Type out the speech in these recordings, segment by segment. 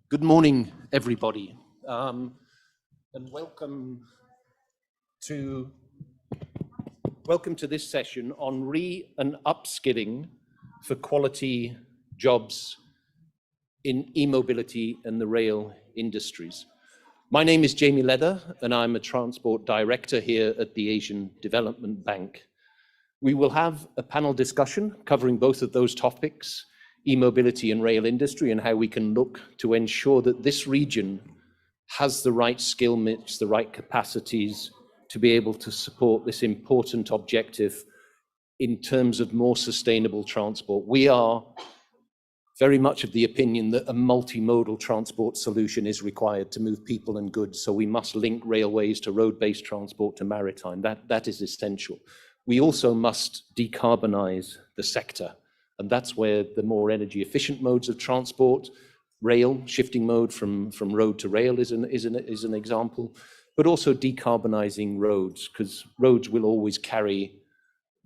Good morning, everybody, and welcome to this session on and upskilling for quality jobs in e-mobility and the rail industries. My name is Jamie Leather, and I'm a transport director here at the Asian Development Bank. We will have a panel discussion covering both of those topics, e-mobility and rail industry, and how we can look to ensure that this region has the right skill mix, the right capacities to be able to support this important objective in terms of more sustainable transport. We are very much of the opinion that a multimodal transport solution is required to move people and goods, so we must link railways to road-based transport to maritime. That is essential. We also must decarbonize the sector, and that's where the more energy efficient modes of transport, rail, shifting mode from road to rail is an example, but also decarbonizing roads, because roads will always carry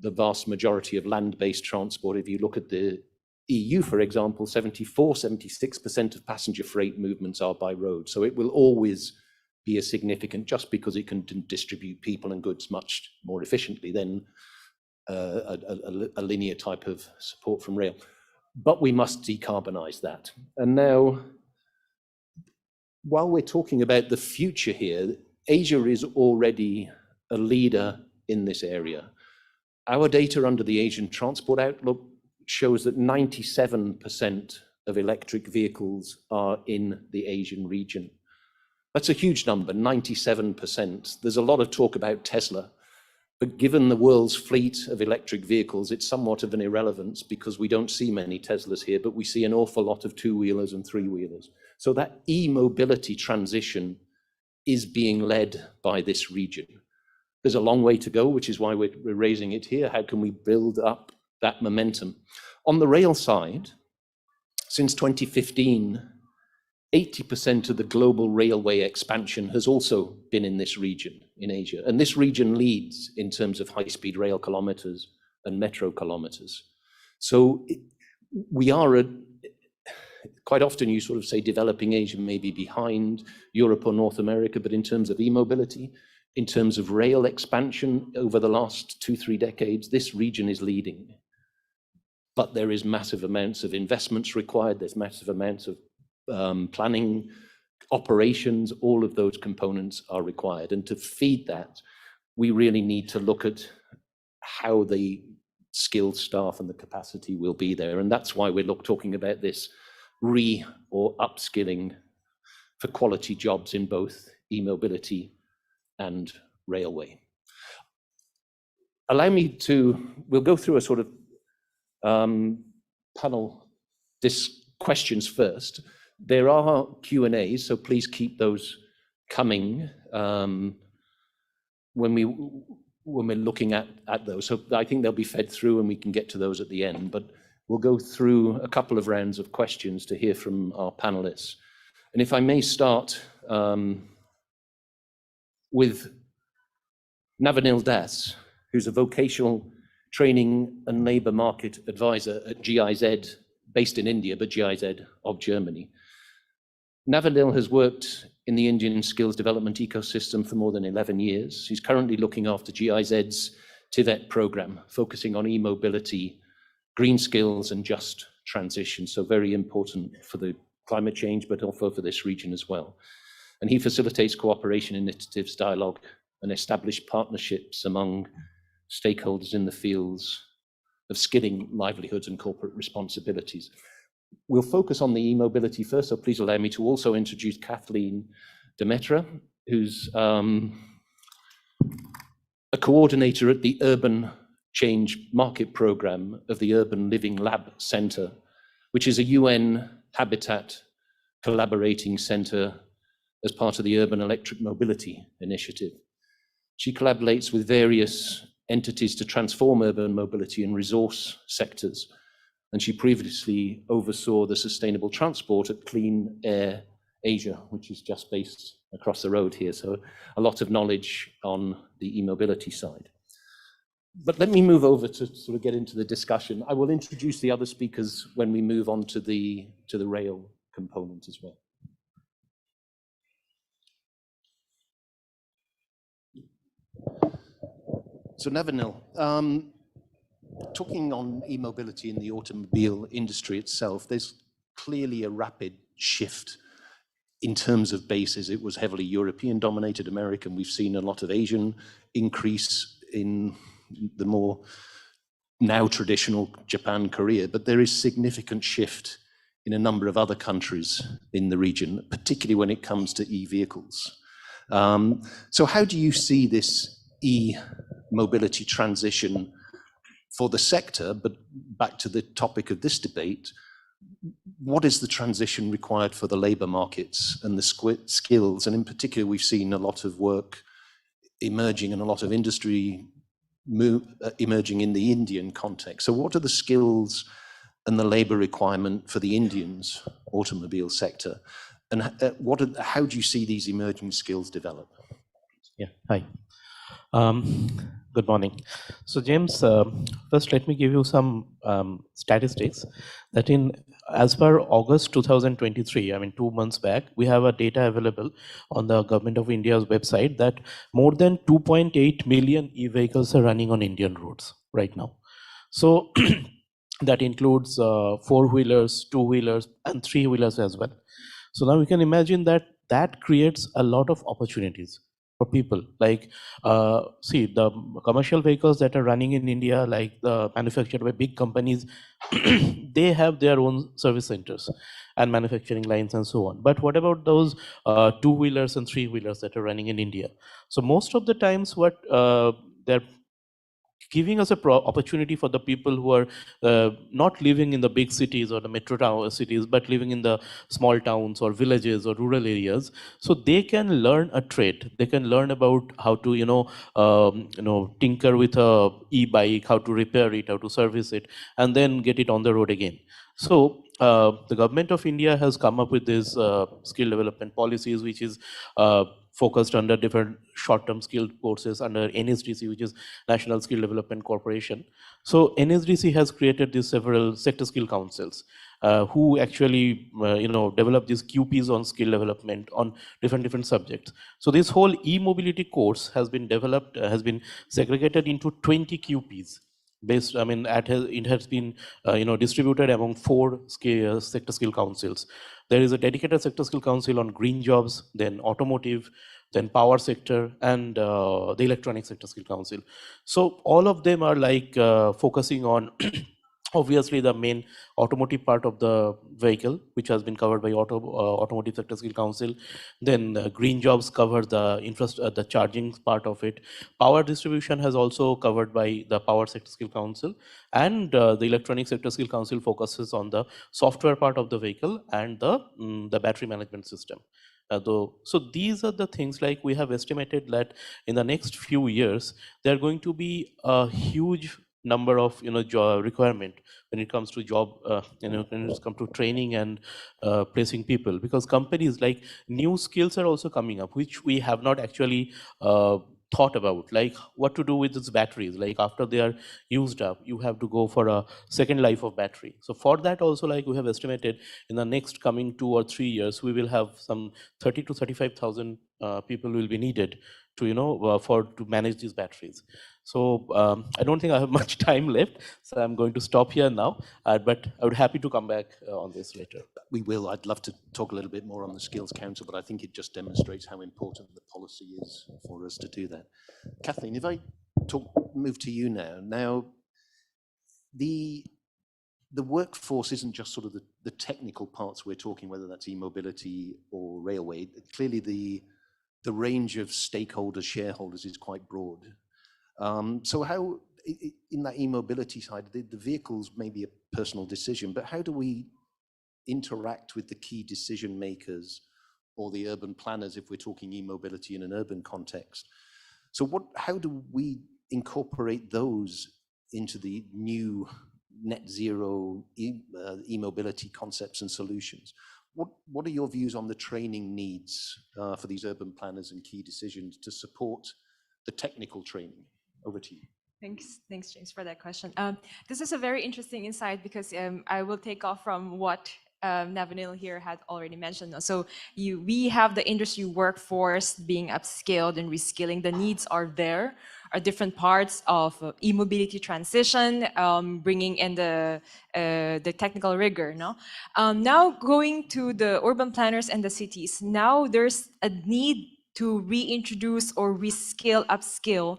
the vast majority of land-based transport. If you look at the EU, for example, 76% of passenger freight movements are by road. So it will always be a significant, just because it can distribute people and goods much more efficiently than a linear type of support from rail. But we must decarbonize that. And now, while we're talking about the future here, Asia is already a leader in this area. Our data under the Asian Transport Outlook shows that 97% of electric vehicles are in the Asian region. That's a huge number, 97%. There's a lot of talk about Tesla, but given the world's fleet of electric vehicles, it's somewhat of an irrelevance because we don't see many Teslas here, but we see an awful lot of two-wheelers and three-wheelers. So that e-mobility transition is being led by this region. There's a long way to go, which is why we're raising it here. How can we build up that momentum? On the rail side, since 2015, 80% of the global railway expansion has also been in this region, in Asia. And this region leads in terms of high-speed rail kilometers and metro kilometers. So we are, quite often you sort of say developing Asia may be behind Europe or North America, but in terms of e-mobility, in terms of rail expansion over the last 2-3 decades, this region is leading. But there is massive amounts of investments required, there's massive amounts of planning, operations, all of those components are required. And to feed that, we really need to look at how the skilled staff and the capacity will be there. And that's why we're talking about this or upskilling for quality jobs in both e-mobility and railway. Allow me to, we'll go through a sort of panel questions first. There are Q&As, so please keep those coming when we're looking at those. So I think they'll be fed through and we can get to those at the end, but we'll go through a couple of rounds of questions to hear from our panelists. And if I may start with Navanil Das, who's a vocational training and labor market advisor at GIZ, based in India, but GIZ of Germany. Navanil has worked in the Indian skills development ecosystem for more than 11 years. He's currently looking after GIZ's TVET program, focusing on e-mobility, green skills, and just transition. So very important for the climate change, but also for this region as well. And he facilitates cooperation initiatives, dialogue, and established partnerships among stakeholders in the fields of skilling, livelihoods, and corporate responsibilities. We'll focus on the e-mobility first, so please allow me to also introduce Kathleen Demetra, who's a coordinator at the Urban Change Market Program of the Urban Living Lab Center, which is a UN Habitat collaborating center as part of the Urban Electric Mobility Initiative. She collaborates with various entities to transform urban mobility in resource sectors. And she previously oversaw the sustainable transport at Clean Air Asia, which is just based across the road here. So a lot of knowledge on the e-mobility side. But let me move over to sort of get into the discussion. I will introduce the other speakers when we move on to the rail component as well. So Navanil, talking on e-mobility in the automobile industry itself, there's clearly a rapid shift in terms of bases. It was heavily European dominated, American. We've seen a lot of Asian increase in the more now traditional Japan, Korea, but there is significant shift in a number of other countries in the region, particularly when it comes to e-vehicles. So how do you see this e-mobility transition for the sector? But back to the topic of this debate, what is the transition required for the labour markets and the skills? And in particular, we've seen a lot of work emerging and a lot of industry emerging in the Indian context. So what are the skills and the labour requirement for the Indians automobile sector? And how do you see these emerging skills develop? Yeah, hi. Good morning. So James, first let me give you some statistics that as per August 2023, I mean 2 months back, we have a data available on the Government of India's website that more than 2.8 million e-vehicles are running on Indian roads right now. So that includes 4-wheelers, 2-wheelers, and 3-wheelers as well. So now we can imagine that creates a lot of opportunities for people. Like, see, the commercial vehicles that are running in India, like manufactured by big companies, they have their own service centers and manufacturing lines and so on. But what about those 2-wheelers and 3-wheelers that are running in India? So most of the times what they're giving us a opportunity for the people who are not living in the big cities or the metro cities, but living in the small towns or villages or rural areas. So they can learn a trade. They can learn about how to, tinker with a e-bike, how to repair it, how to service it, and then get it on the road again. So the government of India has come up with these skill development policies, which is focused under different short-term skill courses under NSDC, which is National Skill Development Corporation. So NSDC has created these several sector skill councils who actually develop these QPs on skill development on different subjects. So this whole e-mobility course has been developed, has been segregated into 20 QPs. Based, I mean, it has been distributed among 4 sector skill councils. There is a dedicated sector skill council on green jobs, then automotive, then power sector, and the electronic sector skill council. So all of them are like focusing on obviously the main automotive part of the vehicle, which has been covered by automotive sector skill council. Then green jobs cover the charging part of it. Power distribution has also covered by the power sector skill council, and the electronic sector skill council focuses on the software part of the vehicle and the battery management system. So these are the things, like we have estimated that in the next few years there are going to be a huge number of job requirement when it comes to job when it comes to training and placing people, because companies, like, new skills are also coming up which we have not actually thought about, like what to do with these batteries. Like after they are used up, you have to go for a second life of battery. So for that also, like we have estimated in the next coming 2 or 3 years, we will have some 30 to 35,000 people will be needed to to manage these batteries. So I don't think I have much time left, so I'm going to stop here now. But I would happy to come back on this later. We will. I'd love to talk a little bit more on the Skills Council, but I think it just demonstrates how important the policy is for us to do that. Kathleen, if I move to you now. Now, the workforce isn't just sort of the technical parts we're talking, whether that's e-mobility or railway. Clearly, the range of stakeholders, shareholders is quite broad. So how, in that e-mobility side, the vehicles may be a personal decision, but how do we interact with the key decision makers or the urban planners if we're talking e-mobility in an urban context? So how do we incorporate those into the new net zero e-mobility concepts and solutions? What are your views on the training needs for these urban planners and key decisions to support the technical training? Over to you. Thanks, James, for that question. This is a very interesting insight because I will take off from what Navanil here had already mentioned. So we have the industry workforce being upskilled and reskilling. The needs are there, are different parts of e-mobility transition, bringing in the technical rigor. No, now going to the urban planners and the cities. Now there's a need to reintroduce or reskill, upskill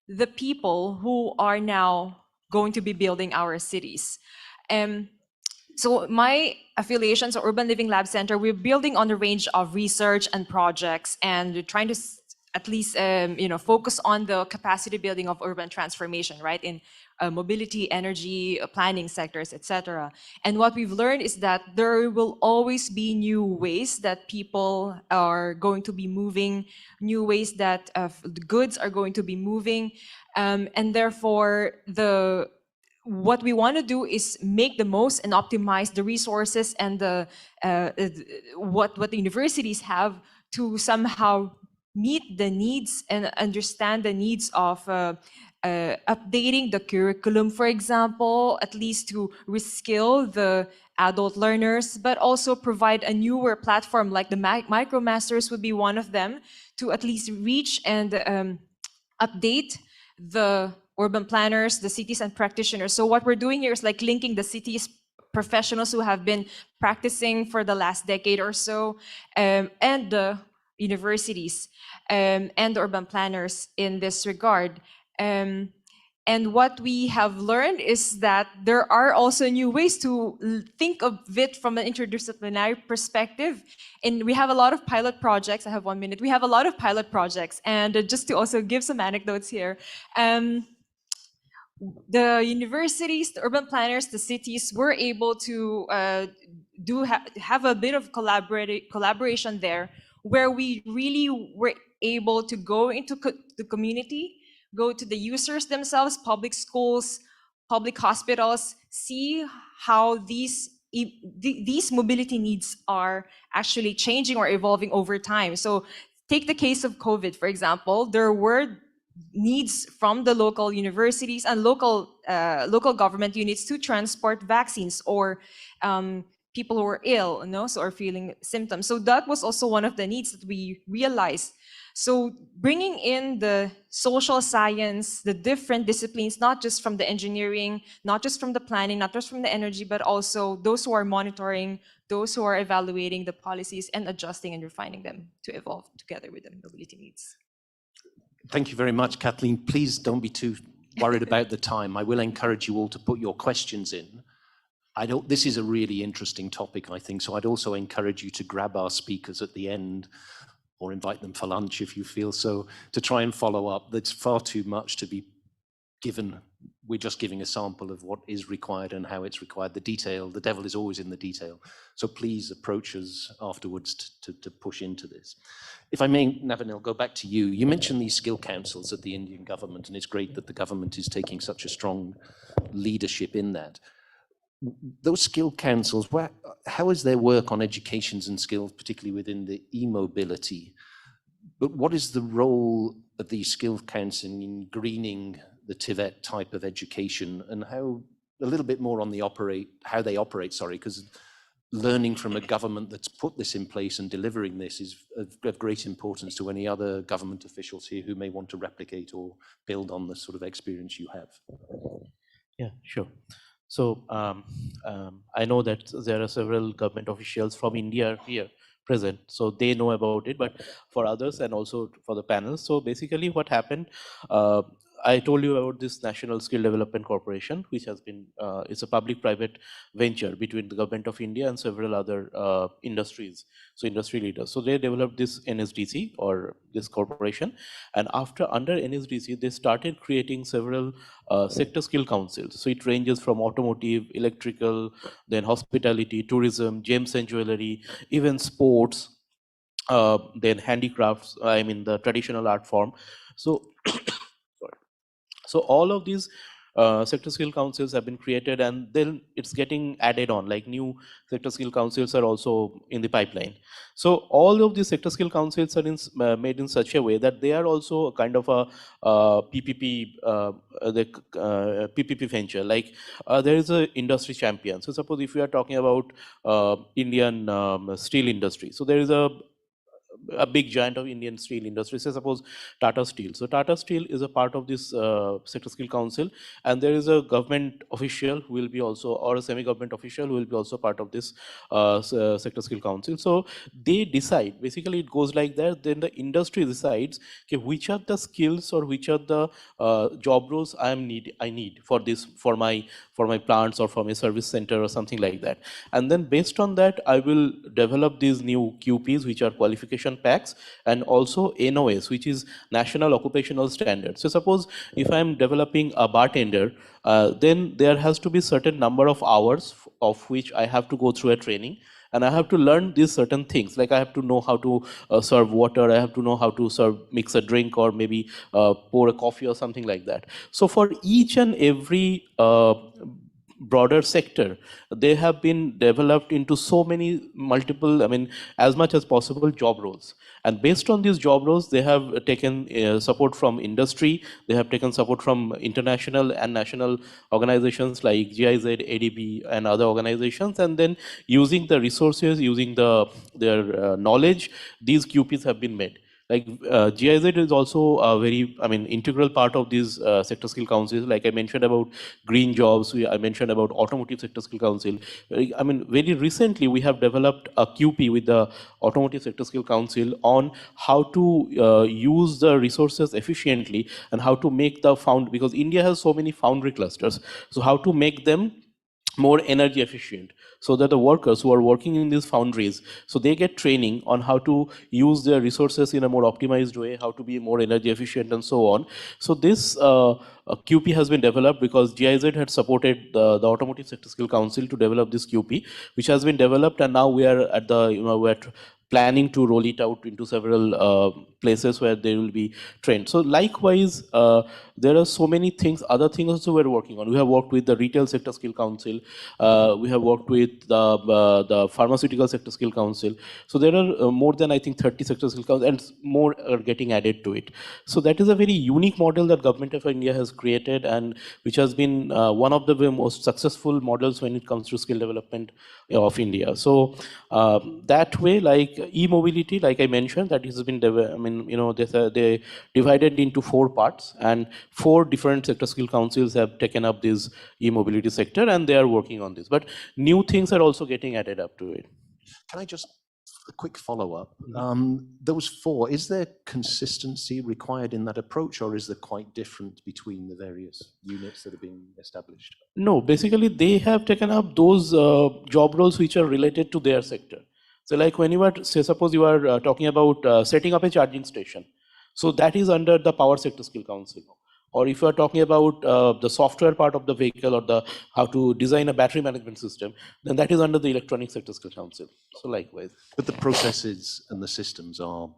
the people who are now going to be building our cities. So my affiliations, Urban Living Lab Center, we're building on a range of research and projects, and we're trying to at least focus on the capacity building of urban transformation, right, in mobility, energy, planning sectors, etc. And what we've learned is that there will always be new ways that people are going to be moving, new ways that the goods are going to be moving, and therefore what we want to do is make the most and optimize the resources and the what the universities have to somehow meet the needs and understand the needs of updating the curriculum, for example, at least to reskill the adult learners, but also provide a newer platform like the MicroMasters would be one of them to at least reach and update the urban planners, the cities and practitioners. So what we're doing here is like linking the cities professionals who have been practicing for the last decade or so, and the universities and the urban planners in this regard. And what we have learned is that there are also new ways to think of it from an interdisciplinary perspective. And we have a lot of pilot projects. I have 1 minute. We have a lot of pilot projects. And just to also give some anecdotes here, the universities, the urban planners, the cities were able to have a bit of collaboration there, where we really were able to go into the community, go to the users themselves, public schools, public hospitals, see how these mobility needs are actually changing or evolving over time. So take the case of COVID, for example. There were needs from the local universities and local government units to transport vaccines or people who are ill, so are feeling symptoms. So that was also one of the needs that we realized. So bringing in the social science, the different disciplines, not just from the engineering, not just from the planning, not just from the energy, but also those who are monitoring, those who are evaluating the policies and adjusting and refining them to evolve together with the mobility needs. Thank you very much, Kathleen. Please don't be too worried about the time. I will encourage you all to put your questions in. This is a really interesting topic, I think, so I'd also encourage you to grab our speakers at the end or invite them for lunch if you feel so, to try and follow up. That's far too much to be given. We're just giving a sample of what is required and how it's required. The detail, the devil is always in the detail. So please approach us afterwards to push into this. If I may, Navanil, go back to you. You mentioned these skill councils at the Indian government, and it's great that the government is taking such a strong leadership in that. Those skill councils, how is their work on educations and skills, particularly within the e-mobility? But what is the role of these skill councils in greening the TVET type of education, and how, a little bit more on the how they operate, because learning from a government that's put this in place and delivering this is of great importance to any other government officials here who may want to replicate or build on the sort of experience you have. Yeah, sure. So I know that there are several government officials from India here present, so they know about it, but for others and also for the panel. So basically what happened, I told you about this National Skill Development Corporation, which has been, it's a public-private venture between the government of India and several other industries, so industry leaders. So they developed this NSDC, or this corporation, and under NSDC, they started creating several sector skill councils. So it ranges from automotive, electrical, then hospitality, tourism, gems and jewelry, even sports, then handicrafts, the traditional art form. So, sorry. So all of these sector skill councils have been created, and then it's getting added on, like new sector skill councils are also in the pipeline. So all of these sector skill councils are made in such a way that they are also a kind of a PPP venture. Like there is a industry champion. So suppose if we are talking about Indian steel industry, so there is a big giant of Indian steel industry. So suppose Tata Steel. So Tata Steel is a part of this sector skill council, and there is a government official who will be also, or a semi-government official who will be also part of this sector skill council. So they decide, basically it goes like that, then the industry decides, okay, which are the skills or which are the job roles I need for this, for my plants or for my service center or something like that. And then based on that, I will develop these new QPs, which are qualification packs, and also NOS, which is National Occupational Standards. So suppose if I'm developing a bartender, then there has to be certain number of hours of which I have to go through a training, and I have to learn these certain things. Like I have to know how to serve water, I have to know how to mix a drink, or maybe pour a coffee or something like that. So for each and every broader sector, they have been developed into so many multiple, I mean, as much as possible job roles. And based on these job roles, they have taken support from industry, they have taken support from international and national organizations like GIZ, ADB, and other organizations. And then using the resources, using their knowledge, these QPs have been made. Like GIZ is also a very, I mean, integral part of these sector skill councils. Like I mentioned about green jobs, I mentioned about automotive sector skill council. I mean, very recently we have developed a QP with the automotive sector skill council on how to use the resources efficiently, and how to make the because India has so many foundry clusters, so how to make them more energy efficient, so that the workers who are working in these foundries, so they get training on how to use their resources in a more optimized way, how to be more energy efficient, and so on. So this QP has been developed because GIZ had supported the Automotive Sector Skill Council to develop this QP, which has been developed, and now we are at the, we're planning to roll it out into several places where they will be trained. So likewise, there are so many things, other things also we're working on. We have worked with the Retail Sector Skill Council, we have worked with the Pharmaceutical Sector Skill Council. So there are more than, I think, 30 sector skill councils, and more are getting added to it. So that is a very unique model that Government of India has created, and which has been one of the most successful models when it comes to skill development of India. So that way, like e-mobility, like I mentioned, that has been, I mean, they divided into 4 parts, and 4 different sector skill councils have taken up this e-mobility sector, and they are working on this. But new things are also getting added up to it. Can I just, a quick follow-up? Those 4, is there consistency required in that approach, or is there quite different between the various units that are being established? No, basically they have taken up those job roles which are related to their sector. So like when you are, say, suppose you are talking about setting up a charging station, so that is under the Power Sector Skill Council. Or if you are talking about the software part of the vehicle, or the how to design a battery management system, then that is under the Electronic Sector Skill Council. So likewise. But the processes and the systems are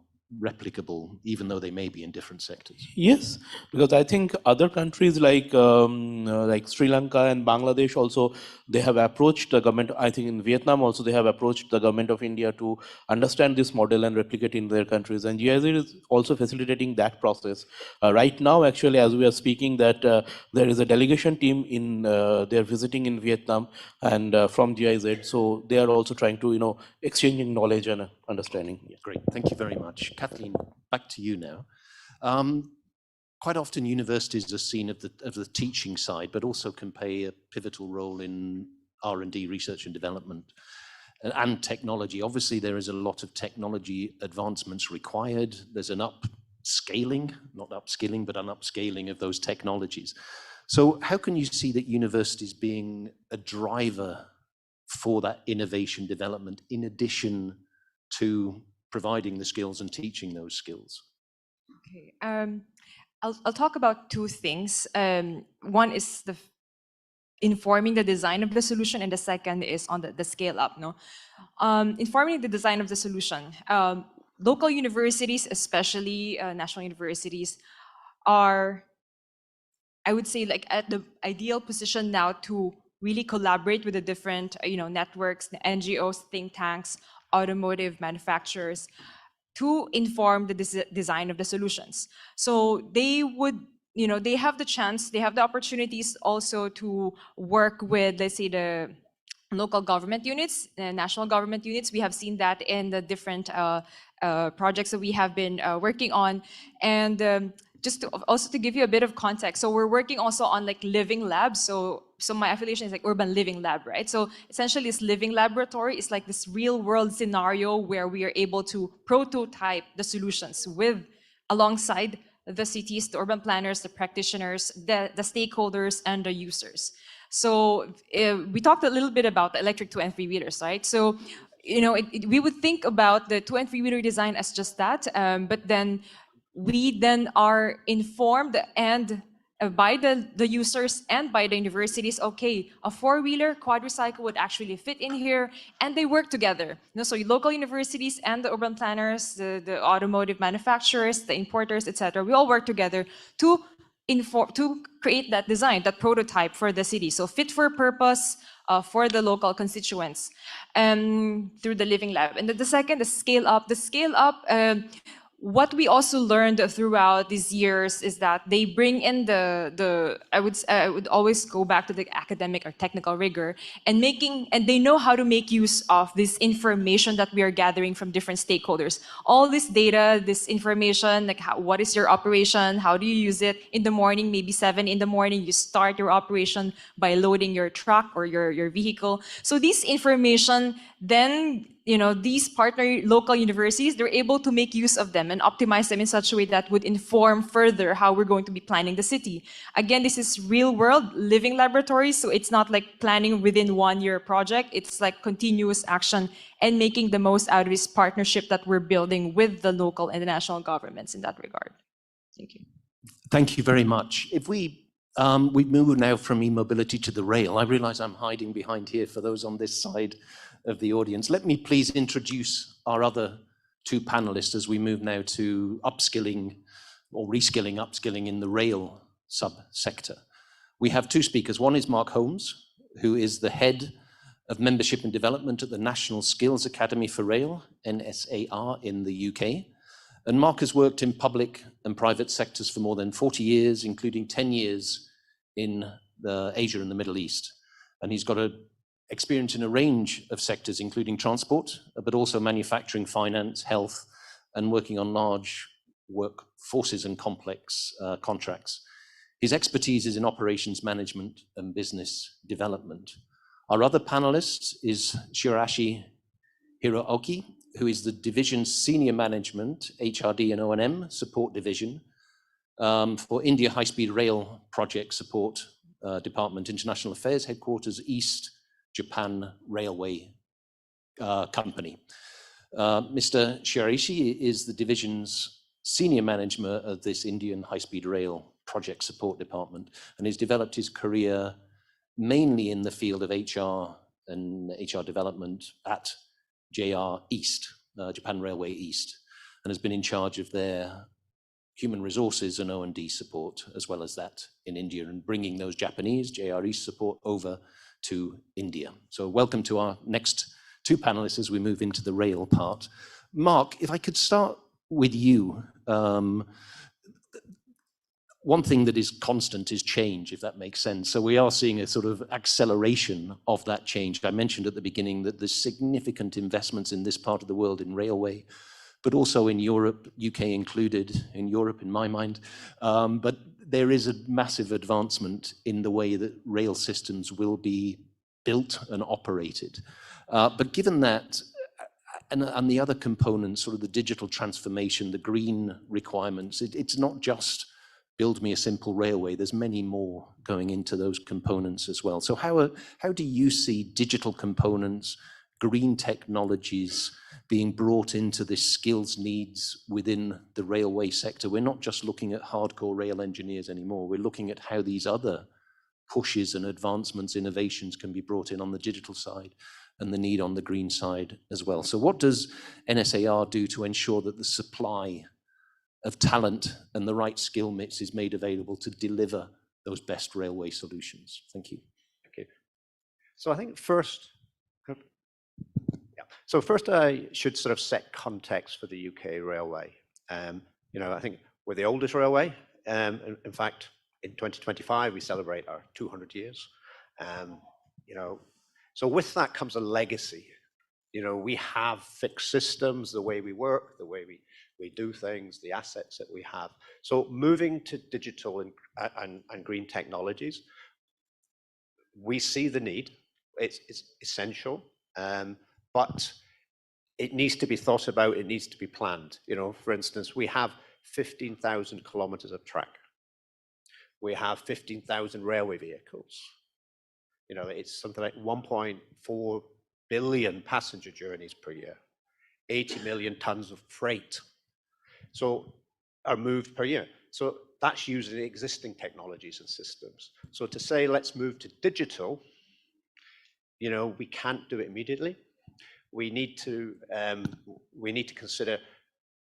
replicable, even though they may be in different sectors. Yes, because I think other countries like Sri Lanka and Bangladesh also, they have approached the government. I think in Vietnam also they have approached the Government of India to understand this model and replicate in their countries. And GIZ is also facilitating that process. Right now, actually, as we are speaking, that there is a delegation team in, they are visiting in Vietnam, and from GIZ. So they are also trying to, exchanging knowledge and understanding. Yeah. Great, thank you very much. Kathleen, back to you now. Quite often universities are seen of the teaching side, but also can play a pivotal role in R&D, research and development, and technology. Obviously, there is a lot of technology advancements required. There's an upscaling, not upskilling, but an upscaling of those technologies. So how can you see that universities being a driver for that innovation development, in addition to providing the skills and teaching those skills? Okay, I'll talk about 2 things. One is informing the design of the solution, and the second is on the scale up. Informing the design of the solution. Local universities, especially national universities, are I would say like at the ideal position now to really collaborate with the different, networks, the NGOs, think tanks, automotive manufacturers, to inform the design of the solutions. So they would, they have the chance, they have the opportunities also to work with, let's say, the local government units, national government units. We have seen that in the different projects that we have been working on. And just to, also to give you a bit of context, so we're working also on like living labs. So my affiliation is like Urban Living Lab, right? So essentially this living laboratory is like this real world scenario where we are able to prototype the solutions alongside the cities, the urban planners, the practitioners, the stakeholders, and the users. So we talked a little bit about the electric 2 and 3 wheelers, right? So, we would think about the 2 and 3 wheeler design as just that, but then we then are informed and by the users and by the universities, okay, a 4-wheeler quadricycle would actually fit in here, and they work together. So local universities and the urban planners, the automotive manufacturers, the importers, etc., we all work together to create that design, that prototype for the city. So fit for purpose for the local constituents through the living lab. And the second, the scale up. The scale up, what we also learned throughout these years is that they bring in I would always go back to the academic or technical rigor and they know how to make use of this information that we are gathering from different stakeholders. All this data, this information, like what is your operation, how do you use it? In the morning, maybe 7 in the morning, you start your operation by loading your truck or your vehicle. So this information, then these partner local universities, they're able to make use of them and optimize them in such a way that would inform further how we're going to be planning the city. Again, this is real world living laboratories, so it's not like planning within 1-year project. It's like continuous action and making the most out of this partnership that we're building with the local and the national governments in that regard. Thank you. Thank you very much. If we move now from e-mobility to the rail, I realize I'm hiding behind here for those on this side of the audience. Let me please introduce our other 2 panelists as we move now to upskilling or reskilling, upskilling in the rail subsector. We have 2 speakers. One is Mark Holmes, who is the head of membership and development at the National Skills Academy for Rail, NSAR, in the UK. And Mark has worked in public and private sectors for more than 40 years, including 10 years in Asia and the Middle East. And he's got experience in a range of sectors, including transport, but also manufacturing, finance, health, and working on large workforces and complex contracts. His expertise is in operations management and business development. Our other panelist is Shirashi Hirooki, who is the division's senior management, HRD and O&M support division for India High-Speed Rail Project Support Department, International Affairs Headquarters, East Japan Railway Company. Mr. Shirashi is the division's senior manager of this Indian High-Speed Rail Project Support Department, and has developed his career mainly in the field of HR and HR development at JR East, Japan Railway East, and has been in charge of their human resources and O&D support, as well as that in India, and bringing those Japanese JR East support over to India. So welcome to our next 2 panelists as we move into the rail part. Mark, if I could start with you. One thing that is constant is change, if that makes sense. So we are seeing a sort of acceleration of that change. I mentioned at the beginning that there's significant investments in this part of the world in railway, but also in Europe, UK included, in Europe in my mind. But there is a massive advancement in the way that rail systems will be built and operated. But given that, and the other components, sort of the digital transformation, the green requirements, it's not just build me a simple railway. There's many more going into those components as well. So how do you see digital components, green technologies being brought into this skills needs within the railway sector? We're not just looking at hardcore rail engineers anymore. We're looking at how these other pushes and advancements, innovations can be brought in on the digital side and the need on the green side as well. So what does NSAR do to ensure that the supply of talent and the right skill mix is made available to deliver those best railway solutions. Thank you. Okay. So I think first, so first I should sort of set context for the UK railway. I think we're the oldest railway. In fact, in 2025, we celebrate our 200 years. So with that comes a legacy. We have fixed systems, the way we work, the way we do things, the assets that we have. So moving to digital and green technologies, we see the need. It's essential, but it needs to be thought about. It needs to be planned. For instance, we have 15,000 kilometers of track. We have 15,000 railway vehicles. It's something like 1.4 billion passenger journeys per year, 80 million tons of freight are moved per year. So that's using existing technologies and systems. So to say, let's move to digital, we can't do it immediately. We need to consider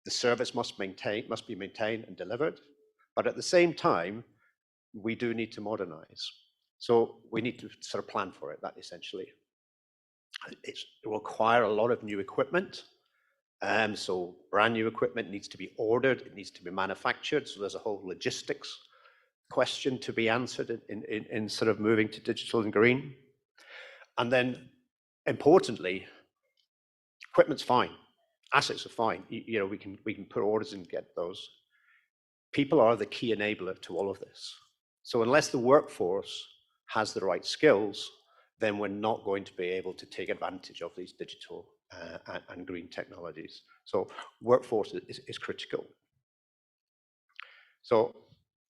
the service must be maintained and delivered, but at the same time, we do need to modernize. So we need to sort of plan for it, that essentially. It will require a lot of new equipment. So brand new equipment needs to be ordered, it needs to be manufactured. So there's a whole logistics question to be answered in sort of moving to digital and green. And then importantly, equipment's fine, assets are fine. We can put orders and get those. People are the key enabler to all of this. So unless the workforce has the right skills, then we're not going to be able to take advantage of these digital and green technologies. So workforce is critical. So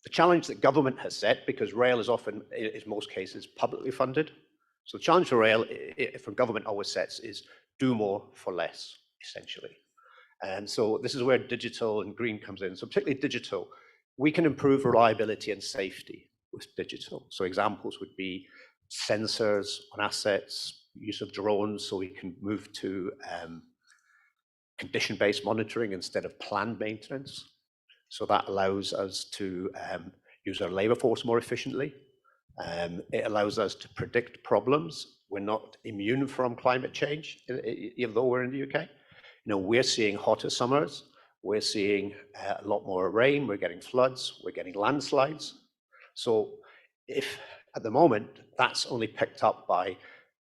the challenge that government has set, because rail is often, in most cases, publicly funded. So the challenge for rail, for government always sets, is do more for less, essentially. And so this is where digital and green comes in. So particularly digital, we can improve reliability and safety with digital. So examples would be sensors on assets, use of drones, so we can move to condition-based monitoring instead of planned maintenance. So that allows us to use our labor force more efficiently. It allows us to predict problems. We're not immune from climate change, even though we're in the UK. We're seeing hotter summers. We're seeing a lot more rain. We're getting floods. We're getting landslides. So if at the moment, that's only picked up by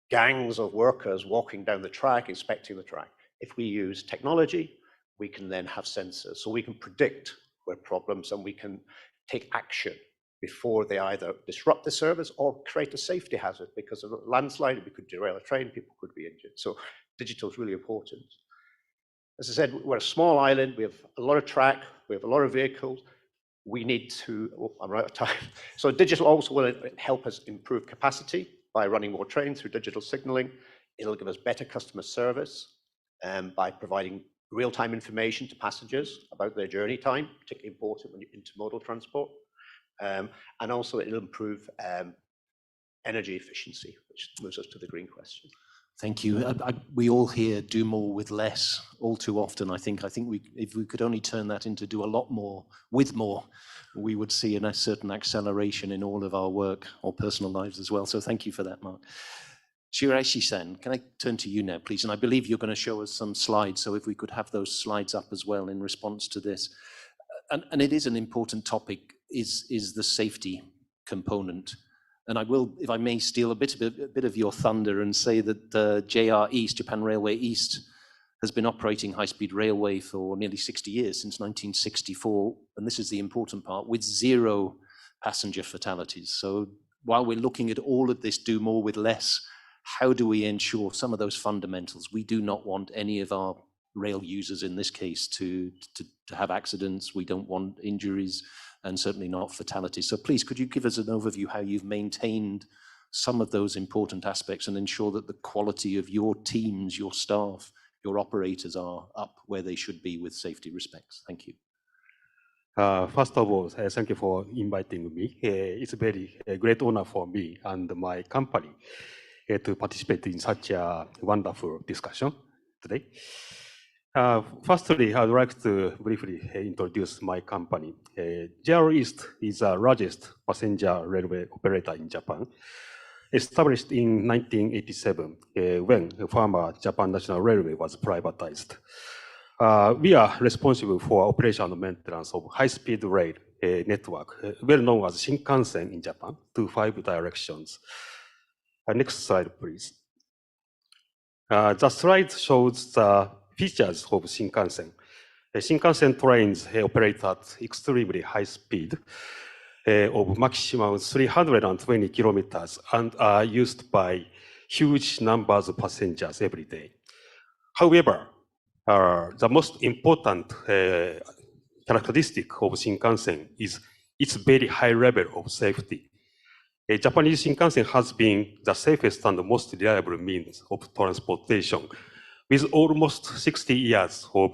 gangs of workers walking down the track, inspecting the track. If we use technology, we can then have sensors. So we can predict where problems and we can take action before they either disrupt the service or create a safety hazard, because of a landslide, we could derail a train, people could be injured. So digital is really important. As I said, we're a small island, we have a lot of track, we have a lot of vehicles. We need to, I'm out of time. So digital also will help us improve capacity by running more trains through digital signaling. It'll give us better customer service by providing real-time information to passengers about their journey time, particularly important when you're intermodal transport. And also it'll improve energy efficiency, which moves us to the green question. Thank you. We all hear do more with less all too often. I think if we could only turn that into do a lot more with more, we would see a certain acceleration in all of our work or personal lives as well. So thank you for that, Mark. Shiraishi-san, can I turn to you now, please? And I believe you're going to show us some slides. So if we could have those slides up as well in response to this. And it is an important topic, is the safety component. And I will, if I may, steal a bit of your thunder and say that JR East, Japan Railway East, has been operating high-speed railway for nearly 60 years, since 1964. And this is the important part, with 0 passenger fatalities. So while we're looking at all of this, do more with less, how do we ensure some of those fundamentals? We do not want any of our rail users in this case to have accidents. We don't want injuries, and certainly not fatalities. So please, could you give us an overview how you've maintained some of those important aspects and ensure that the quality of your teams, your staff, your operators are up where they should be with safety respects? Thank you. First of all, thank you for inviting me. It's a very great honor for me and my company to participate in such a wonderful discussion today. Firstly, I would like to briefly introduce my company. JR East is the largest passenger railway operator in Japan. Established in 1987, when former Japan National Railway was privatized. We are responsible for operation and maintenance of high-speed rail network, well known as Shinkansen in Japan, to 5 directions. Next slide, please. The slide shows the features of Shinkansen. Shinkansen trains operate at extremely high speed of maximum 320 kilometers and are used by huge numbers of passengers every day. However, the most important characteristic of Shinkansen is its very high level of safety. Japanese Shinkansen has been the safest and most reliable means of transportation, with almost 60 years of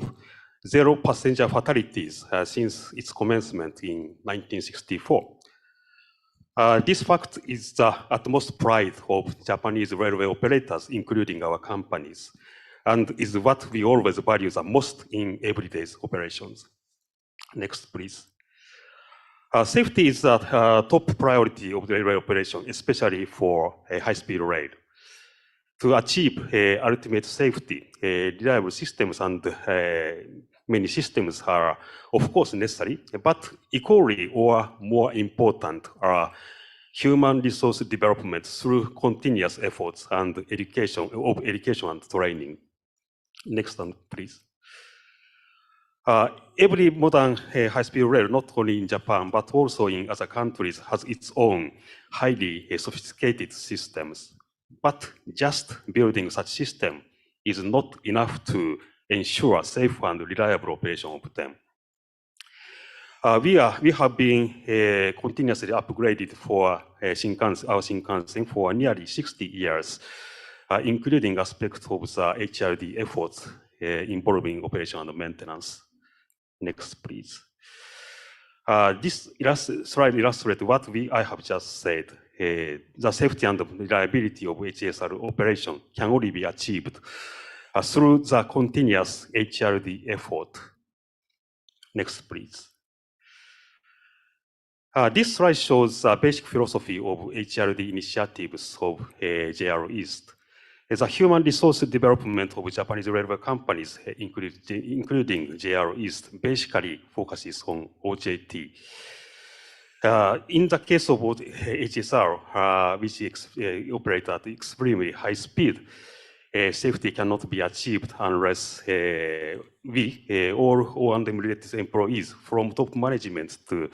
0 passenger fatalities since its commencement in 1964. This fact is the utmost pride of Japanese railway operators, including our companies, and is what we always value the most in everyday operations. Next, please. Safety is the top priority of the railway operation, especially for high-speed rail. To achieve ultimate safety, reliable systems and many systems are, of course, necessary, but equally or more important are human resource development through continuous efforts and education and training. Next one, please. Every modern high-speed rail, not only in Japan, but also in other countries, has its own highly sophisticated systems. But just building such system is not enough to ensure safe and reliable operation of them. We have been continuously upgraded for our Shinkansen for nearly 60 years, including aspects of the HRD efforts involving operation and maintenance. Next, please. This slide illustrates what I have just said. The safety and reliability of HSR operation can only be achieved through the continuous HRD effort. Next, please. This slide shows the basic philosophy of HRD initiatives of JR East. The human resource development of Japanese railway companies, including JR East, basically focuses on OJT. In the case of HSR, which operates at extremely high speed, safety cannot be achieved unless we, all unremunerated employees from top management to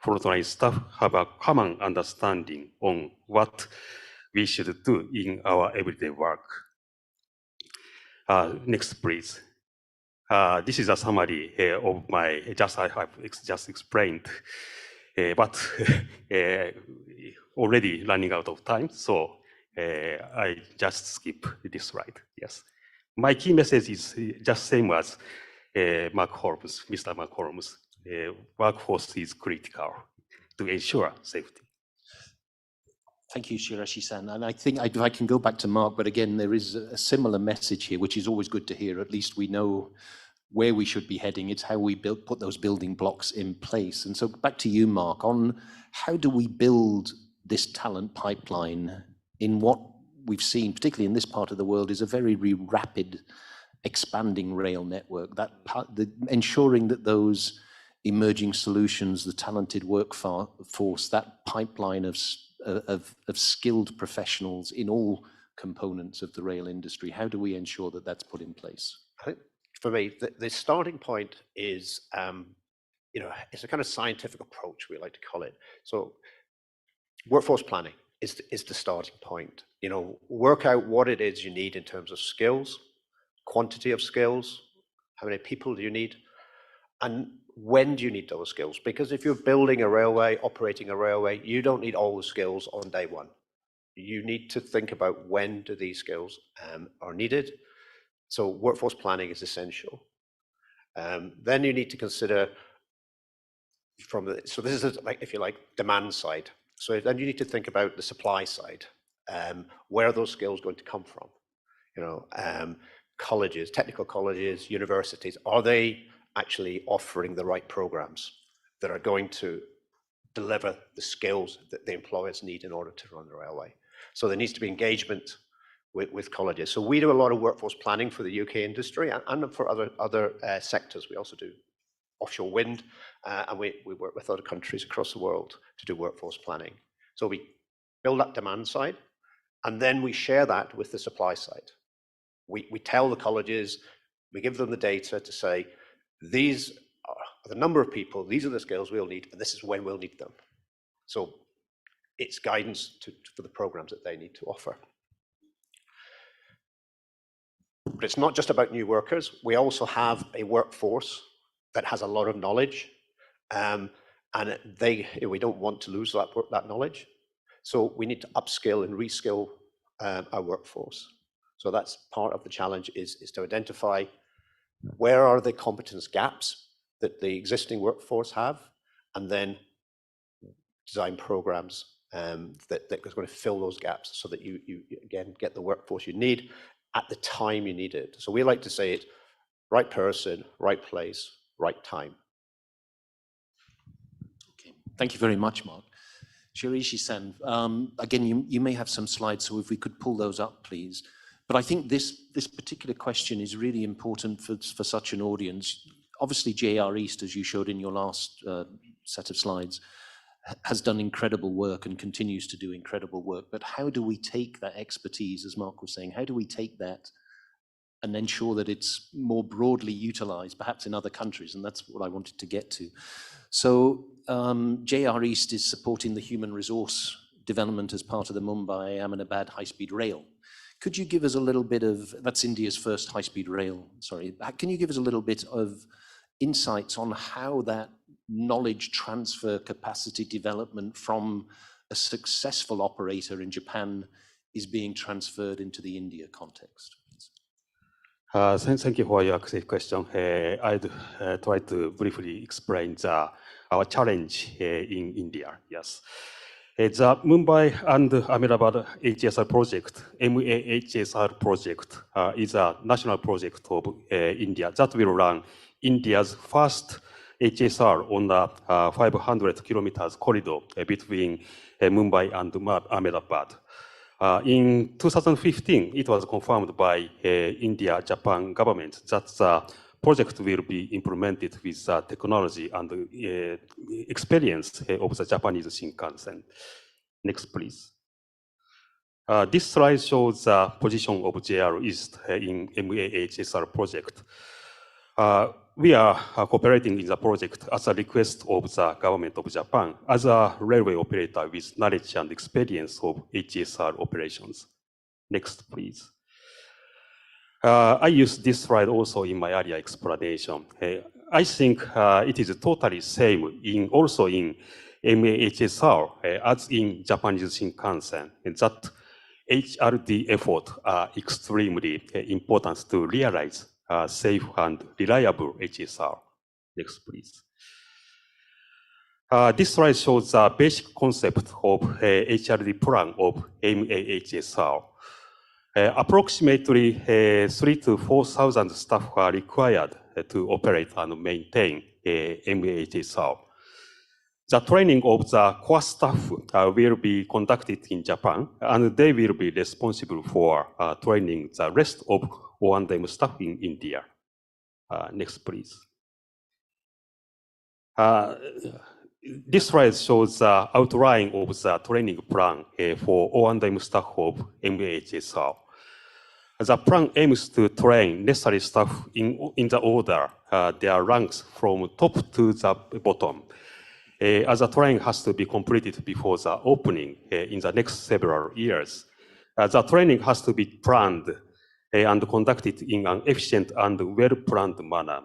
frontline staff have a common understanding on what we should do in our everyday work. Next, please. This is a summary of I have just explained, but already running out of time, so I just skip this slide. Yes, my key message is just same as Mr. Mark Holmes. Workforce is critical to ensure safety. Thank you, Shirashi-san. And I think if I can go back to Mark, but again, there is a similar message here, which is always good to hear. At least we know where we should be heading. It's how we put those building blocks in place. And so back to you, Mark, on how do we build this talent pipeline in what we've seen, particularly in this part of the world, is a very rapid expanding rail network. Ensuring that those emerging solutions, the talented workforce, that pipeline of skilled professionals in all components of the rail industry, how do we ensure that that's put in place? I think for me, the starting point is, it's a kind of scientific approach, we like to call it. So workforce planning is the starting point. Work out what it is you need in terms of skills, quantity of skills, how many people do you need, and when do you need those skills? Because if you're building a railway, operating a railway, you don't need all the skills on day one. You need to think about when do these skills are needed. So workforce planning is essential. Then you need to consider so this is like, if you like, demand side. So then you need to think about the supply side. Where are those skills going to come from? colleges, technical colleges, universities, are they actually offering the right programs that are going to deliver the skills that the employers need in order to run the railway? So there needs to be engagement with colleges. So we do a lot of workforce planning for the UK industry and for other sectors. We also do offshore wind, and we work with other countries across the world to do workforce planning. So we build up demand side, and then we share that with the supply side. We tell the colleges, we give them the data to say, these are the number of people, these are the skills we'll need, and this is when we'll need them. So it's guidance for the programs that they need to offer. But it's not just about new workers. We also have a workforce that has a lot of knowledge, and we don't want to lose that knowledge. So we need to upskill and reskill our workforce. So that's part of the challenge, is to identify where are the competence gaps that the existing workforce have, and then design programs that are going to fill those gaps so that you again get the workforce you need at the time you need it. So we like to say it, right person, right place, right time. Okay, thank you very much, Mark. Shirishi-san, again, you may have some slides, so if we could pull those up, please. But I think this particular question is really important for such an audience. Obviously, JR East, as you showed in your last set of slides, has done incredible work and continues to do incredible work. But how do we take that expertise, as Mark was saying, how do we take that and ensure that it's more broadly utilized, perhaps in other countries? And that's what I wanted to get to. So JR East is supporting the human resource development as part of the Mumbai-Ahmedabad high-speed rail. Could you give us a little bit of, that's India's first high-speed rail, sorry. Can you give us a little bit of insights on how that knowledge transfer capacity development from a successful operator in Japan is being transferred into the India context? Thank you for your question. I'd try to briefly explain our challenge in India. Yes. The Mumbai and Ahmedabad HSR project, MAHSR project, is a national project of India that will run India's first HSR on the 500 kilometers corridor between Mumbai and Ahmedabad. In 2015, it was confirmed by India-Japan government that the project will be implemented with the technology and experience of the Japanese Shinkansen. Next, please. This slide shows the position of JR East in MAHSR project. We are cooperating in the project as a request of the government of Japan as a railway operator with knowledge and experience of HSR operations. Next, please. I use this slide also in my earlier explanation. I think it is totally same also in MAHSR as in Japanese Shinkansen, and that HRD effort are extremely important to realize safe and reliable HSR. Next, please. This slide shows the basic concept of HRD plan of MAHSR. Approximately 3,000 to 4,000 staff are required to operate and maintain MAHSR. The training of the core staff will be conducted in Japan, and they will be responsible for training the rest of O&M staff in India. Next, please. This slide shows the outline of the training plan for O&M staff of MAHSR. The plan aims to train necessary staff in the order their ranks from top to the bottom. As the training has to be completed before the opening in the next several years. The training has to be planned and conducted in an efficient and well-planned manner.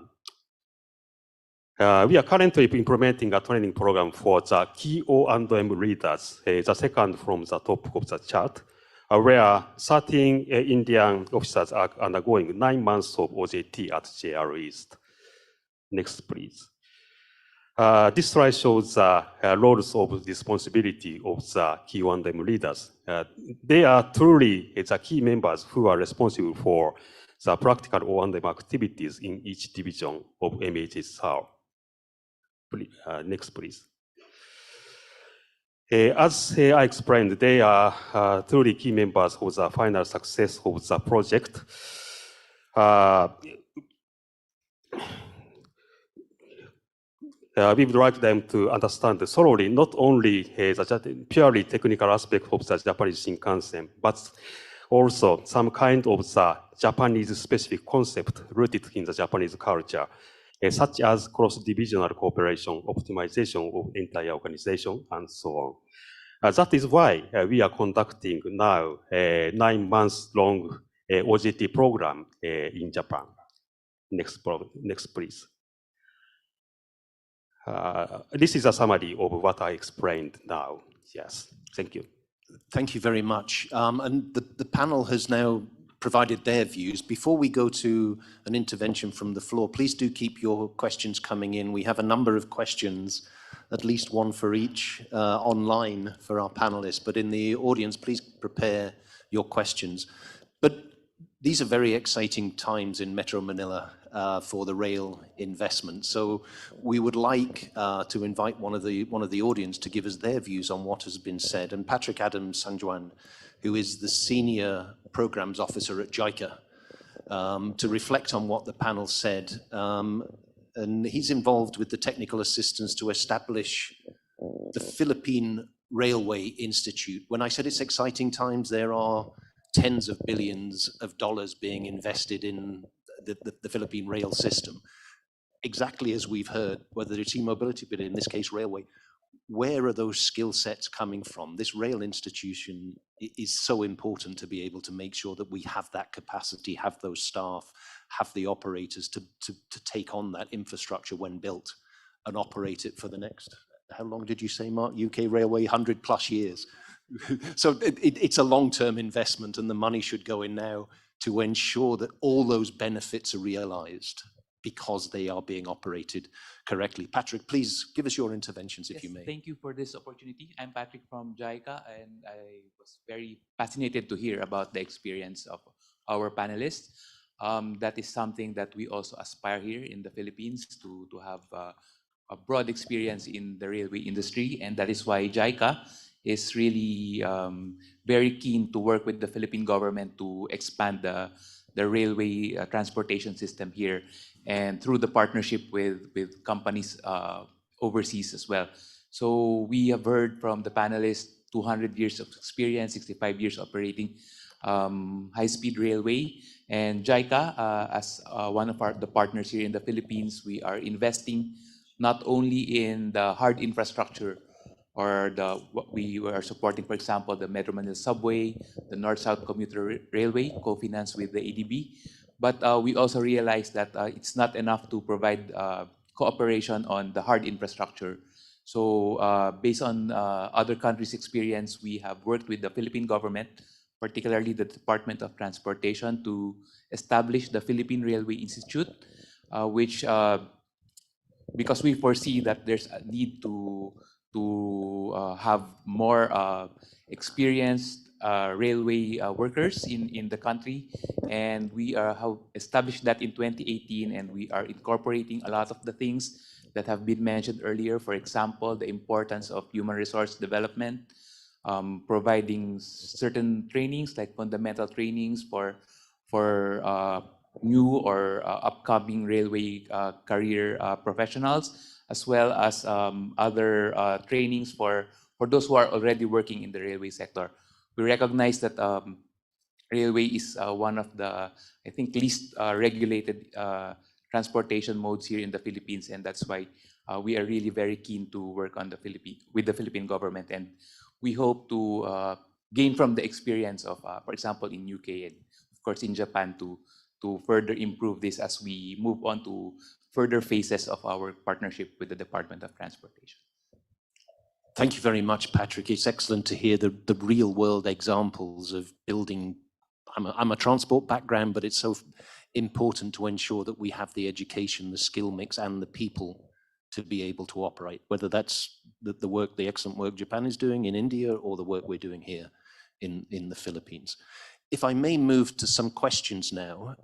We are currently implementing a training program for the key O&M leaders, the second from the top of the chart, where 13 Indian officers are undergoing 9 months of OJT at JR East. Next, please. This slide shows the roles of responsibility of the key O&M leaders. They are truly the key members who are responsible for the practical O&M activities in each division of MHSR. Next, please. As I explained, they are truly key members of the final success of the project. We would like them to understand thoroughly not only the purely technical aspect of the Japanese Shinkansen, but also some kind of the Japanese specific concept rooted in the Japanese culture, such as cross-divisional cooperation, optimization of entire organization, and so on. That is why we are conducting now a 9 months long OJT program in Japan. Next, please. This is a summary of what I explained now. Yes, thank you. Thank you very much. And the panel has now provided their views. Before we go to an intervention from the floor, please do keep your questions coming in. We have a number of questions, at least one for each online for our panelists, but in the audience, please prepare your questions. But these are very exciting times in Metro Manila for the rail investment. So we would like to invite one of the audience to give us their views on what has been said. And Patrick Adams Sanjuan, who is the Senior Programs Officer at JICA, to reflect on what the panel said. And he's involved with the technical assistance to establish the Philippine Railway Institute. When I said it's exciting times, there are tens of billions of dollars being invested in the Philippine rail system. Exactly as we've heard, whether it's e-mobility, but in this case, railway, where are those skill sets coming from? This rail institution is so important to be able to make sure that we have that capacity, have those staff, have the operators to take on that infrastructure when built and operate it for the next, how long did you say, Mark? UK Railway, 100+ years. So it's a long-term investment, and the money should go in now to ensure that all those benefits are realized because they are being operated correctly. Patrick, please give us your interventions if you may. Thank you for this opportunity. I'm Patrick from JICA, and I was very fascinated to hear about the experience of our panelists. That is something that we also aspire here in the Philippines to have a broad experience in the railway industry, and that is why JICA is really very keen to work with the Philippine government to expand the railway transportation system here, and through the partnership with companies overseas as well. So we have heard from the panelists 200 years of experience, 65 years operating high-speed railway, and JICA as one of the partners here in the Philippines, we are investing not only in the hard infrastructure or what we are supporting, for example, the Metro Manila Subway, the North-South Commuter Railway, co-financed with the ADB. But we also realize that it's not enough to provide cooperation on the hard infrastructure. So based on other countries' experience, we have worked with the Philippine government, particularly the Department of Transportation, to establish the Philippine Railway Institute, which, because we foresee that there's a need to have more experienced railway workers in the country, and we have established that in 2018, and we are incorporating a lot of the things that have been mentioned earlier. For example, the importance of human resource development, providing certain trainings like fundamental trainings for new or upcoming railway career professionals, as well as other trainings for those who are already working in the railway sector. We recognize that railway is one of the, I think, least regulated transportation modes here in the Philippines, and that's why we are really very keen to work on with the Philippine government, and we hope to gain from the experience of, for example, in UK and of course in Japan to further improve this as we move on to further phases of our partnership with the Department of Transportation. Thank you very much, Patrick. It's excellent to hear the real world examples of building. I'm a transport background, but it's so important to ensure that we have the education, the skill mix, and the people to be able to operate, whether that's the excellent work Japan is doing in India or the work we're doing here in the Philippines. if I may move to some questions now.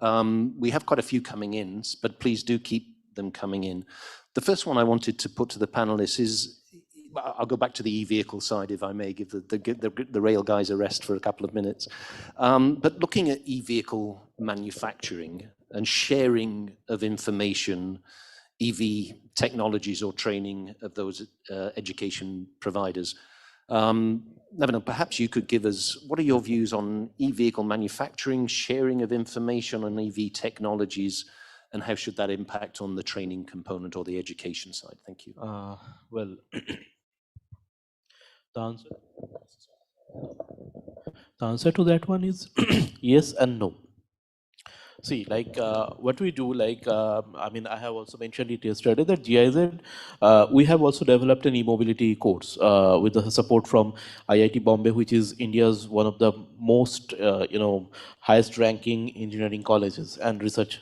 We have quite a few coming in, but please do keep them coming in. The first one I wanted to put to the panelists is, I'll go back to the e-vehicle side, if I may, give the rail guys a rest for a couple of minutes. But looking at e-vehicle manufacturing and sharing of information, EV technologies or training of those education providers. Nevin, perhaps you could give us, what are your views on e-vehicle manufacturing, sharing of information on EV technologies, and how should that impact on the training component or the education side? Thank you. Well, the answer to that one is yes and no. See, like what we do, like, I mean, I have also mentioned it yesterday that GIZ, we have also developed an e-mobility course with the support from IIT Bombay, which is India's one of the most, highest ranking engineering colleges and research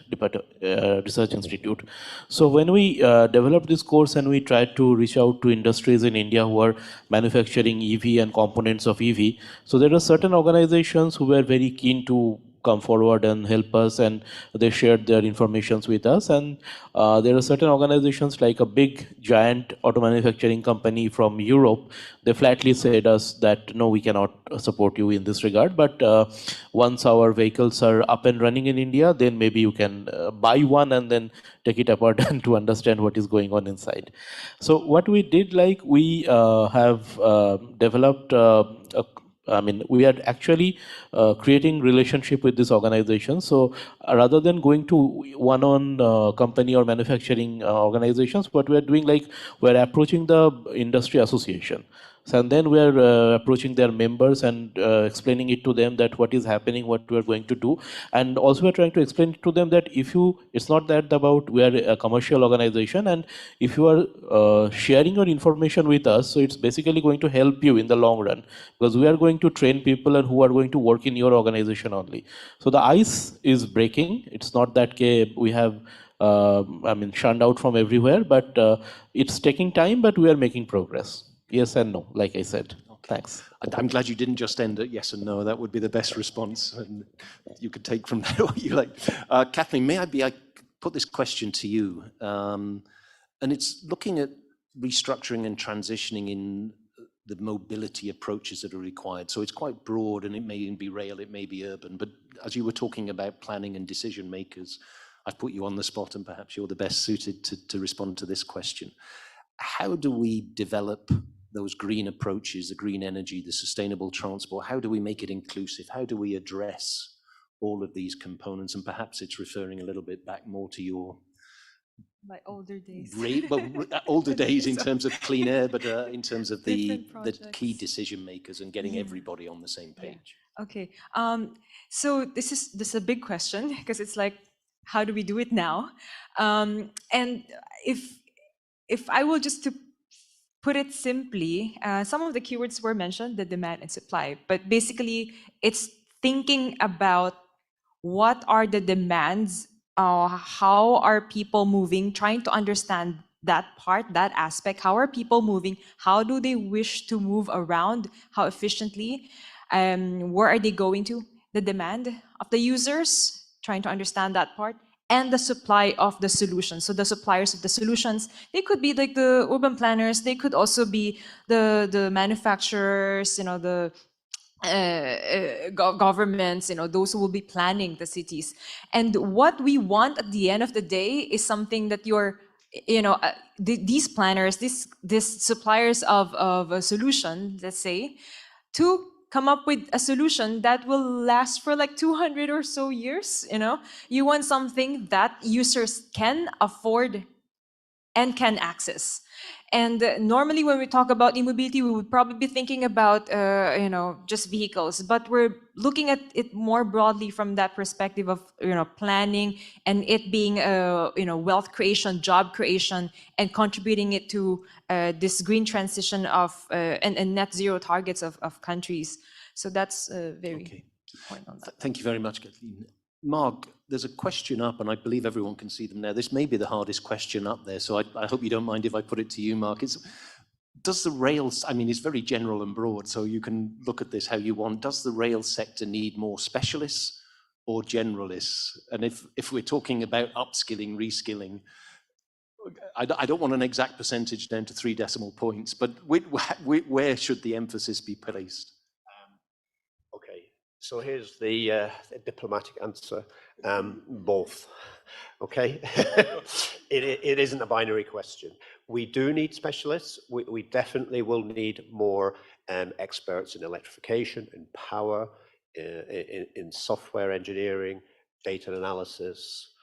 institute. So when we developed this course and we tried to reach out to industries in India who are manufacturing EV and components of EV, so there are certain organizations who were very keen to come forward and help us, and they shared their informations with us. And there are certain organizations like a big giant auto manufacturing company from Europe. They flatly said us that no, we cannot support you in this regard, but once our vehicles are up and running in India, then maybe you can buy one and then take it apart and to understand what is going on inside. So what we did, like, we have developed we are actually creating relationship with this organization. So rather than going to one-on company or manufacturing organizations, what we are doing, like, we're approaching the industry association. So, and then we are approaching their members and explaining it to them that what is happening, what we are going to do. And also we're trying to explain it to them that it's not that about we are a commercial organization, and if you are sharing your information with us, so it's basically going to help you in the long run, because we are going to train people and who are going to work in your organization only. So the ice is breaking. It's not that we have shunned out from everywhere, but it's taking time, but we are making progress. Yes and no, like I said. Okay. Thanks. I'm glad you didn't just end at yes and no. That would be the best response, and you could take from there what you like. Kathleen, I put this question to you, and it's looking at restructuring and transitioning in the mobility approaches that are required. So it's quite broad, and it may be rail, it may be urban, but as you were talking about planning and decision makers, I've put you on the spot, and perhaps you're the best suited to respond to this question. How do we develop those green approaches, the green energy, the sustainable transport? How do we make it inclusive? How do we address all of these components? And perhaps it's referring a little bit back more to your my older days. Older days in terms of clean air, but in terms of the key decision makers and getting everybody on the same page. Yeah. Okay. So this is a big question, because it's like, how do we do it now? And if I will just to put it simply, some of the keywords were mentioned, the demand and supply, but basically it's thinking about what are the demands, how are people moving, trying to understand that part, that aspect, how are people moving, how do they wish to move around, how efficiently, where are they going to, the demand of the users, trying to understand that part, and the supply of the solutions. So the suppliers of the solutions, they could be like the urban planners, they could also be the manufacturers, the governments, those who will be planning the cities. And what we want at the end of the day is something that these planners, these suppliers of a solution, let's say, to come up with a solution that will last for like 200 or so years. You want something that users can afford and can access. And normally when we talk about e-mobility, we would probably be thinking about just vehicles, but we're looking at it more broadly from that perspective of planning, and it being wealth creation, job creation, and contributing it to this green transition of and net zero targets of countries. So that's a very key point on that. Thank you very much, Kathleen. Mark, there's a question up, and I believe everyone can see them now. This may be the hardest question up there, so I hope you don't mind if I put it to you, Mark. does the rail, I mean, it's very general and broad, so you can look at this how you want. Does the rail sector need more specialists or generalists? And if we're talking about upskilling, reskilling, I don't want an exact percentage down to 3 decimal points, but where should the emphasis be placed? Okay, so here's the diplomatic answer. Both. Okay, it isn't a binary question. We do need specialists. We definitely will need more experts in electrification, in power, in software engineering, data analysis.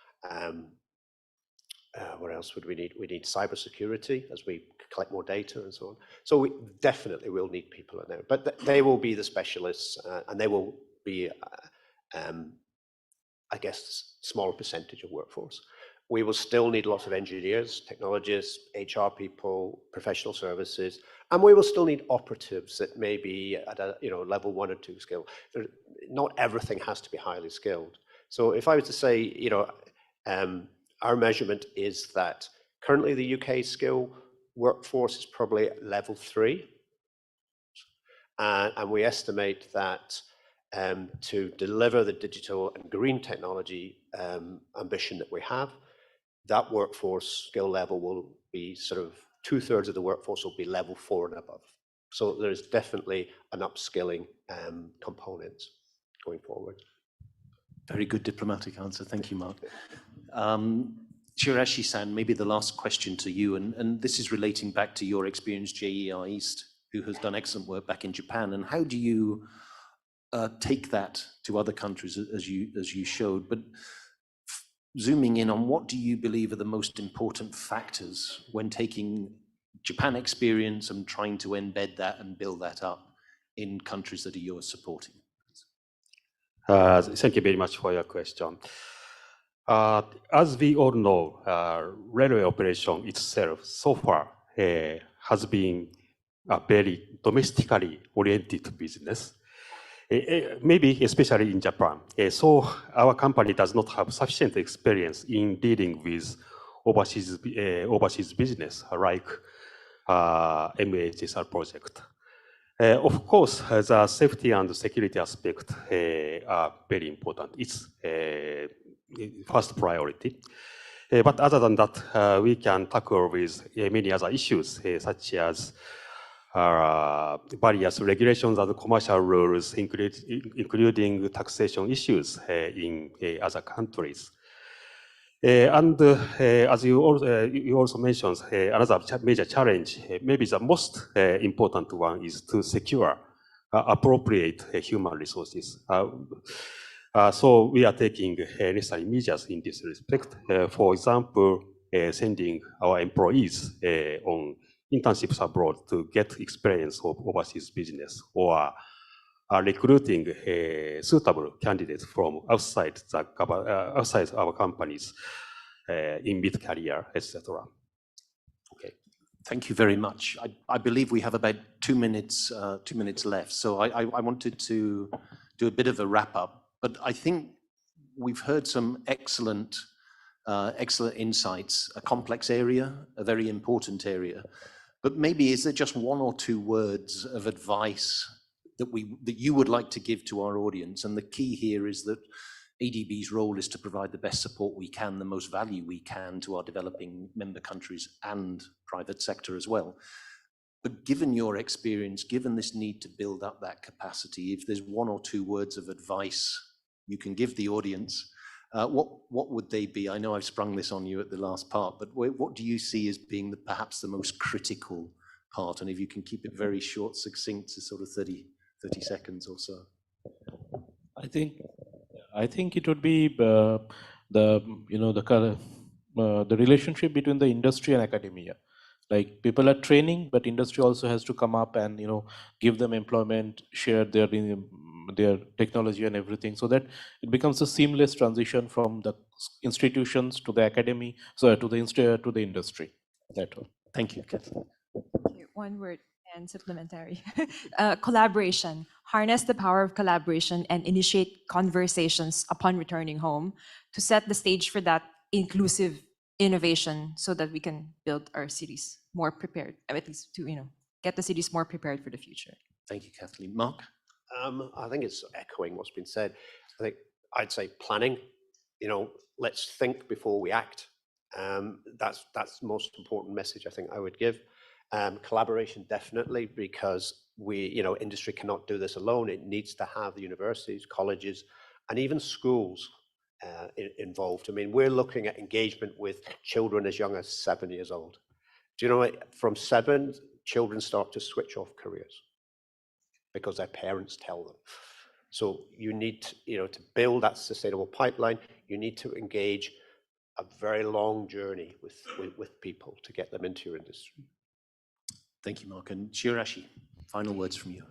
What else would we need? We need cybersecurity as we collect more data and so on. So we definitely will need people in there, but they will be the specialists, and they will be, I guess, smaller percentage of workforce. We will still need lots of engineers, technologists, HR people, professional services, and we will still need operatives that may be at a level 1 or 2 skill. Not everything has to be highly skilled. So if I was to say, our measurement is that currently the UK skill workforce is probably at level 3. And we estimate that to deliver the digital and green technology ambition that we have, that workforce skill level will be sort of 2/3 of the workforce will be level 4 and above. So there's definitely an upskilling component going forward. Very good diplomatic answer. Thank you, Mark. Shirashi-san, maybe the last question to you, and this is relating back to your experience, JER East, who has done excellent work back in Japan. And how do you take that to other countries, as you showed? But zooming in on, what do you believe are the most important factors when taking Japan experience and trying to embed that and build that up in countries that you're supporting? Thank you very much for your question. As we all know, railway operation itself so far has been a very domestically oriented business, maybe especially in Japan. So our company does not have sufficient experience in dealing with overseas business like MHSR project. Of course, the safety and security aspect are very important. It's first priority. But other than that, we can tackle with many other issues, such as various regulations and commercial rules, including taxation issues in other countries. And as you also mentioned, another major challenge, maybe the most important one, is to secure appropriate human resources. So we are taking necessary measures in this respect. For example, sending our employees on internships abroad to get experience of overseas business, or recruiting suitable candidates from outside our companies in mid-career, etc. Okay, thank you very much. I believe we have about 2 minutes left, so I wanted to do a bit of a wrap up. But I think we've heard some excellent insights, a complex area, a very important area. But maybe is there just 1 or 2 words of advice that you would like to give to our audience? And the key here is that ADB's role is to provide the best support we can, the most value we can to our developing member countries and private sector as well. But given your experience, given this need to build up that capacity, if there's 1 or 2 words of advice you can give the audience, what would they be? I know I've sprung this on you at the last part, but what do you see as being perhaps the most critical part? And if you can keep it very short, succinct, to sort of 30 seconds or so. I think it would be the relationship between the industry and academia. Like, people are training, but industry also has to come up and give them employment, share their technology and everything, so that it becomes a seamless transition from the institutions to the academy, so to the industry. That all. Thank you, Kathleen. Okay, 1 word and supplementary. Collaboration. Harness the power of collaboration and initiate conversations upon returning home to set the stage for that inclusive innovation, so that we can build our cities more prepared, at least to get the cities more prepared for the future. Thank you, Kathleen. Mark? I think it's echoing what's been said. I think I'd say planning, let's think before we act. That's the most important message I think I would give. Collaboration, definitely, because industry cannot do this alone. It needs to have the universities, colleges, and even schools involved. I mean, we're looking at engagement with children as young as 7 years old. Do you know, from 7, children start to switch off careers because their parents tell them. So you need to build that sustainable pipeline. You need to engage a very long journey with people to get them into your industry. Thank you, Mark. And Shirashi, final words from you.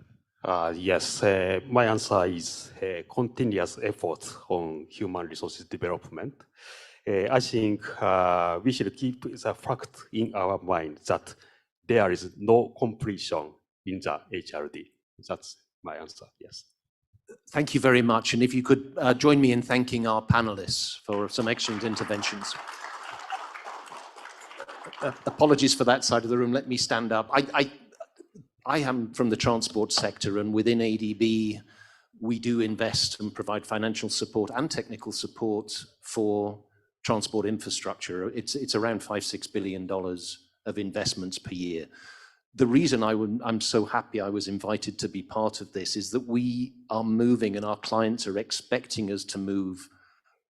Yes, my answer is continuous effort on human resources development. I think we should keep the fact in our mind that there is no completion in the HRD. That's my answer, yes. Thank you very much. And if you could join me in thanking our panelists for some excellent interventions. Apologies for that side of the room. Let me stand up. I am from the transport sector, and within ADB, we do invest and provide financial support and technical support for transport infrastructure. It's around $5-6 billion of investments per year. The reason I'm so happy I was invited to be part of this is that we are moving, and our clients are expecting us to move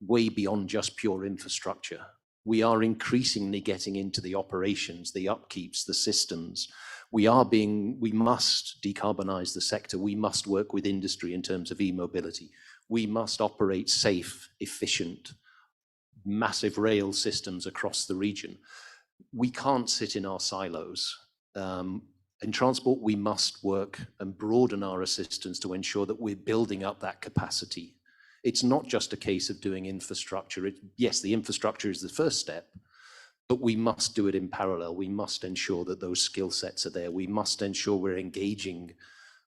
way beyond just pure infrastructure. We are increasingly getting into the operations, the upkeeps, the systems. We must decarbonize the sector. We must work with industry in terms of e-mobility. We must operate safe, efficient, massive rail systems across the region. We can't sit in our silos. In transport, we must work and broaden our assistance to ensure that we're building up that capacity. It's not just a case of doing infrastructure. Yes, the infrastructure is the first step, but we must do it in parallel. We must ensure that those skill sets are there. We must ensure we're engaging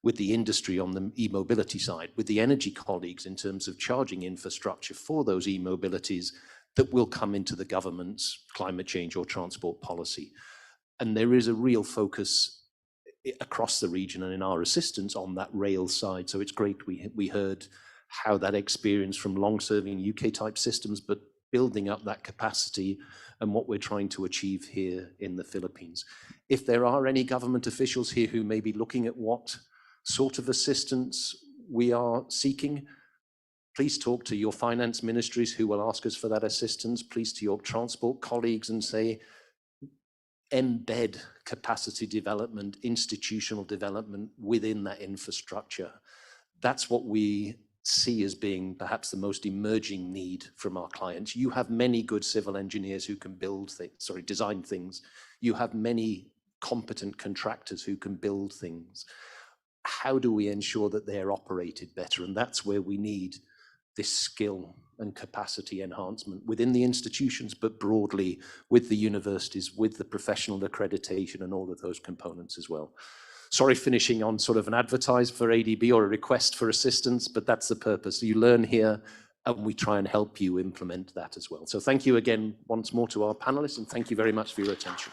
with the industry on the e-mobility side, with the energy colleagues in terms of charging infrastructure for those e-mobilities that will come into the government's climate change or transport policy. And there is a real focus across the region and in our assistance on that rail side. So it's great we heard how that experience from long-serving UK type systems, but building up that capacity and what we're trying to achieve here in the Philippines. If there are any government officials here who may be looking at what sort of assistance we are seeking, please talk to your finance ministries who will ask us for that assistance. Please to your transport colleagues and say, embed capacity development, institutional development within that infrastructure. That's what we see as being perhaps the most emerging need from our clients. You have many good civil engineers who can design things. You have many competent contractors who can build things. How do we ensure that they're operated better? And that's where we need this skill and capacity enhancement within the institutions, but broadly with the universities, with the professional accreditation and all of those components as well. Sorry, finishing on sort of an advertise for ADB or a request for assistance, but that's the purpose. You learn here and we try and help you implement that as well. So thank you again once more to our panelists, and thank you very much for your attention.